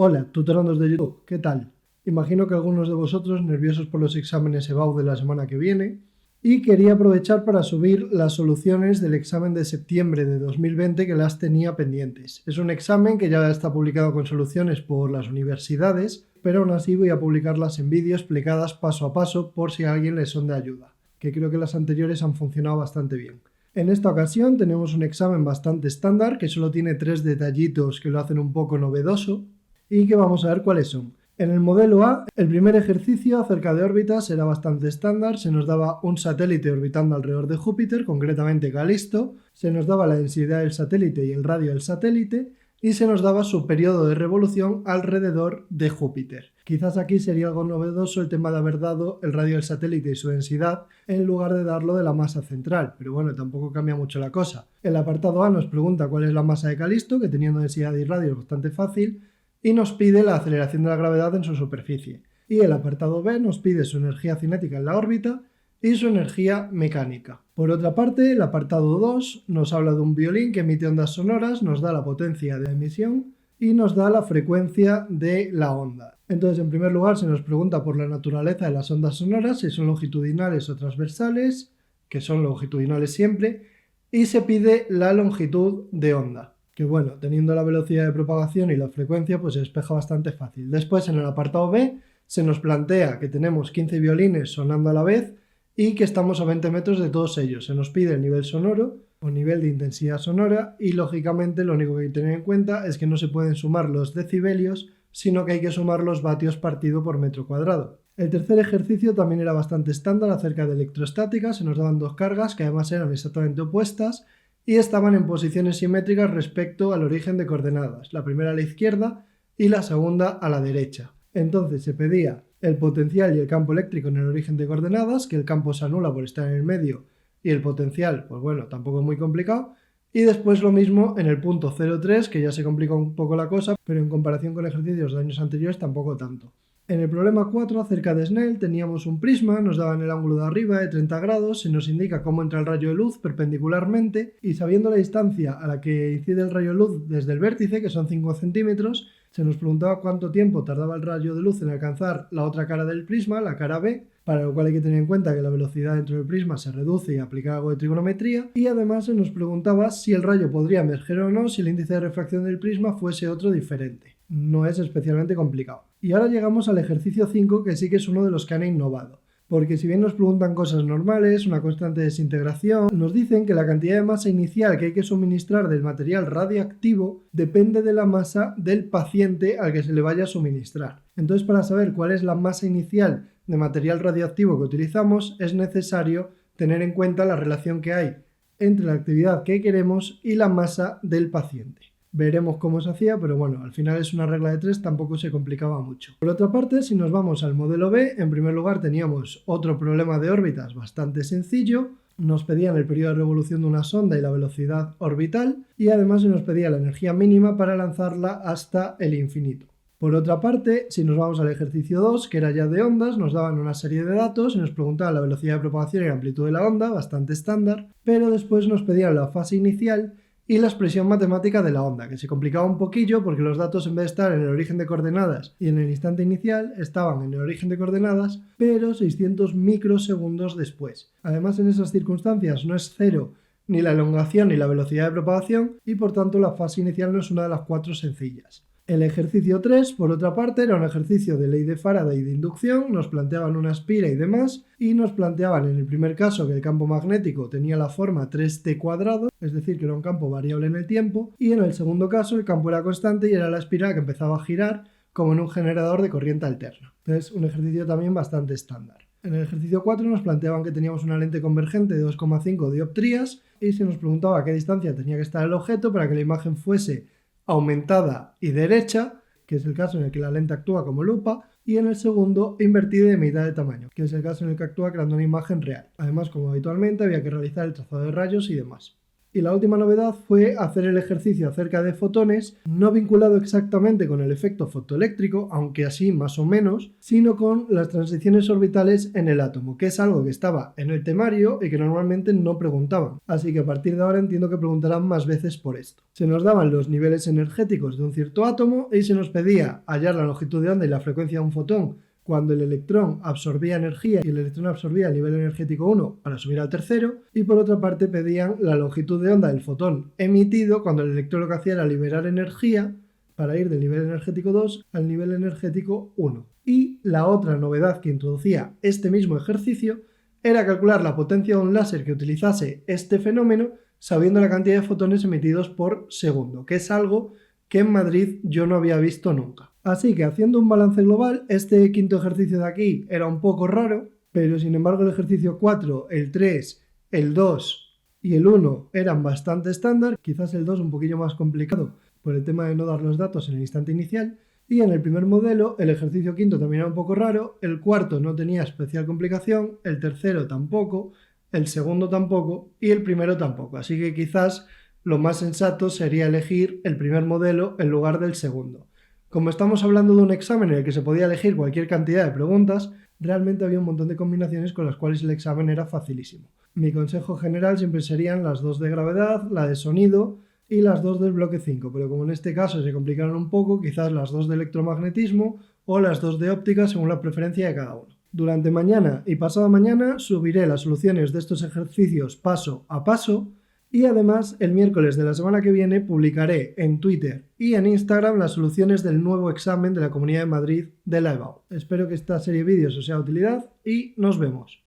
Hola, tutorandos de YouTube, ¿qué tal? Imagino que algunos de vosotros nerviosos por los exámenes EBAU de la semana que viene y quería aprovechar para subir las soluciones del examen de septiembre de 2020 que las tenía pendientes. Es un examen que ya está publicado con soluciones por las universidades, pero aún así voy a publicarlas en vídeo explicadas paso a paso por si a alguien les son de ayuda, que creo que las anteriores han funcionado bastante bien. En esta ocasión tenemos un examen bastante estándar que solo tiene 3 detallitos que lo hacen un poco novedoso y que vamos a ver cuáles son. En el modelo A, el primer ejercicio acerca de órbitas era bastante estándar, se nos daba un satélite orbitando alrededor de Júpiter, concretamente Calisto, se nos daba la densidad del satélite y el radio del satélite, y se nos daba su periodo de revolución alrededor de Júpiter. Quizás aquí sería algo novedoso el tema de haber dado el radio del satélite y su densidad en lugar de darlo de la masa central, pero bueno, tampoco cambia mucho la cosa. El apartado A nos pregunta cuál es la masa de Calisto, que teniendo densidad y radio es bastante fácil, y nos pide la aceleración de la gravedad en su superficie. Y el apartado B nos pide su energía cinética en la órbita y su energía mecánica. Por otra parte, el apartado 2 nos habla de un violín que emite ondas sonoras, nos da la potencia de emisión y nos da la frecuencia de la onda. Entonces, en primer lugar, se nos pregunta por la naturaleza de las ondas sonoras, si son longitudinales o transversales, que son longitudinales siempre, y se pide la longitud de onda, que bueno, teniendo la velocidad de propagación y la frecuencia, pues se despeja bastante fácil. Después, en el apartado B, se nos plantea que tenemos 15 violines sonando a la vez y que estamos a 20 metros de todos ellos. Se nos pide el nivel sonoro o nivel de intensidad sonora y lógicamente lo único que hay que tener en cuenta es que no se pueden sumar los decibelios, sino que hay que sumar los vatios partido por metro cuadrado. El tercer ejercicio también era bastante estándar acerca de electrostática, se nos daban dos cargas que además eran exactamente opuestas y estaban en posiciones simétricas respecto al origen de coordenadas, la primera a la izquierda y la segunda a la derecha. Entonces se pedía el potencial y el campo eléctrico en el origen de coordenadas, que el campo se anula por estar en el medio y el potencial, pues bueno, tampoco es muy complicado. Y después lo mismo en el punto 0,3, que ya se complica un poco la cosa, pero en comparación con ejercicios de años anteriores tampoco tanto. En el problema 4, acerca de Snell, teníamos un prisma, nos daban el ángulo de arriba de 30 grados, se nos indica cómo entra el rayo de luz perpendicularmente y sabiendo la distancia a la que incide el rayo de luz desde el vértice, que son 5 centímetros, se nos preguntaba cuánto tiempo tardaba el rayo de luz en alcanzar la otra cara del prisma, la cara B, para lo cual hay que tener en cuenta que la velocidad dentro del prisma se reduce y aplicar algo de trigonometría, y además se nos preguntaba si el rayo podría emerger o no si el índice de refracción del prisma fuese otro diferente. No es especialmente complicado. Y ahora llegamos al ejercicio 5, que sí que es uno de los que han innovado. Porque si bien nos preguntan cosas normales, una constante de desintegración, nos dicen que la cantidad de masa inicial que hay que suministrar del material radiactivo depende de la masa del paciente al que se le vaya a suministrar. Entonces, para saber cuál es la masa inicial de material radioactivo que utilizamos, es necesario tener en cuenta la relación que hay entre la actividad que queremos y la masa del paciente. Veremos cómo se hacía, pero bueno, al final es una regla de 3, tampoco se complicaba mucho. Por otra parte, si nos vamos al modelo B, en primer lugar teníamos otro problema de órbitas bastante sencillo. Nos pedían el periodo de revolución de una sonda y la velocidad orbital, y además se nos pedía la energía mínima para lanzarla hasta el infinito. Por otra parte, si nos vamos al ejercicio 2, que era ya de ondas, nos daban una serie de datos y nos preguntaban la velocidad de propagación y la amplitud de la onda, bastante estándar, pero después nos pedían la fase inicial y la expresión matemática de la onda, que se complicaba un poquillo porque los datos, en vez de estar en el origen de coordenadas y en el instante inicial, estaban en el origen de coordenadas, pero 600 microsegundos después. Además, en esas circunstancias no es cero ni la elongación ni la velocidad de propagación y por tanto la fase inicial no es una de las 4 sencillas. El ejercicio 3, por otra parte, era un ejercicio de ley de Faraday y de inducción, nos planteaban una espira y demás, y nos planteaban en el primer caso que el campo magnético tenía la forma 3t cuadrado, es decir, que era un campo variable en el tiempo, y en el segundo caso el campo era constante y era la espiral que empezaba a girar como en un generador de corriente alterna. Entonces, un ejercicio también bastante estándar. En el ejercicio 4 nos planteaban que teníamos una lente convergente de 2,5 dioptrías y se nos preguntaba a qué distancia tenía que estar el objeto para que la imagen fuese aumentada y derecha, que es el caso en el que la lente actúa como lupa, y en el segundo invertida de mitad de tamaño, que es el caso en el que actúa creando una imagen real. Además, como habitualmente, había que realizar el trazado de rayos y demás. Y la última novedad fue hacer el ejercicio acerca de fotones, no vinculado exactamente con el efecto fotoeléctrico, aunque así más o menos, sino con las transiciones orbitales en el átomo, que es algo que estaba en el temario y que normalmente no preguntaban. Así que a partir de ahora entiendo que preguntarán más veces por esto. Se nos daban los niveles energéticos de un cierto átomo y se nos pedía hallar la longitud de onda y la frecuencia de un fotón cuando el electrón absorbía energía y el electrón absorbía el nivel energético 1 para subir al tercero, y por otra parte pedían la longitud de onda del fotón emitido cuando el electrón lo que hacía era liberar energía para ir del nivel energético 2 al nivel energético 1. Y la otra novedad que introducía este mismo ejercicio era calcular la potencia de un láser que utilizase este fenómeno sabiendo la cantidad de fotones emitidos por segundo, que es algo que en Madrid yo no había visto nunca. Así que haciendo un balance global, este quinto ejercicio de aquí era un poco raro, pero sin embargo el ejercicio 4, el 3, el 2 y el 1 eran bastante estándar, quizás el 2 un poquillo más complicado por el tema de no dar los datos en el instante inicial, y en el primer modelo el ejercicio quinto también era un poco raro, el cuarto no tenía especial complicación, el tercero tampoco, el segundo tampoco y el primero tampoco, así que quizás lo más sensato sería elegir el primer modelo en lugar del segundo. Como estamos hablando de un examen en el que se podía elegir cualquier cantidad de preguntas, realmente había un montón de combinaciones con las cuales el examen era facilísimo. Mi consejo general siempre serían las dos de gravedad, la de sonido y las dos del bloque 5, pero como en este caso se complicaron un poco, quizás las dos de electromagnetismo o las dos de óptica según la preferencia de cada uno. Durante mañana y pasado mañana subiré las soluciones de estos ejercicios paso a paso. Y además, el miércoles de la semana que viene publicaré en Twitter y en Instagram las soluciones del nuevo examen de la Comunidad de Madrid de la EBAU. Espero que esta serie de vídeos os sea de utilidad y nos vemos.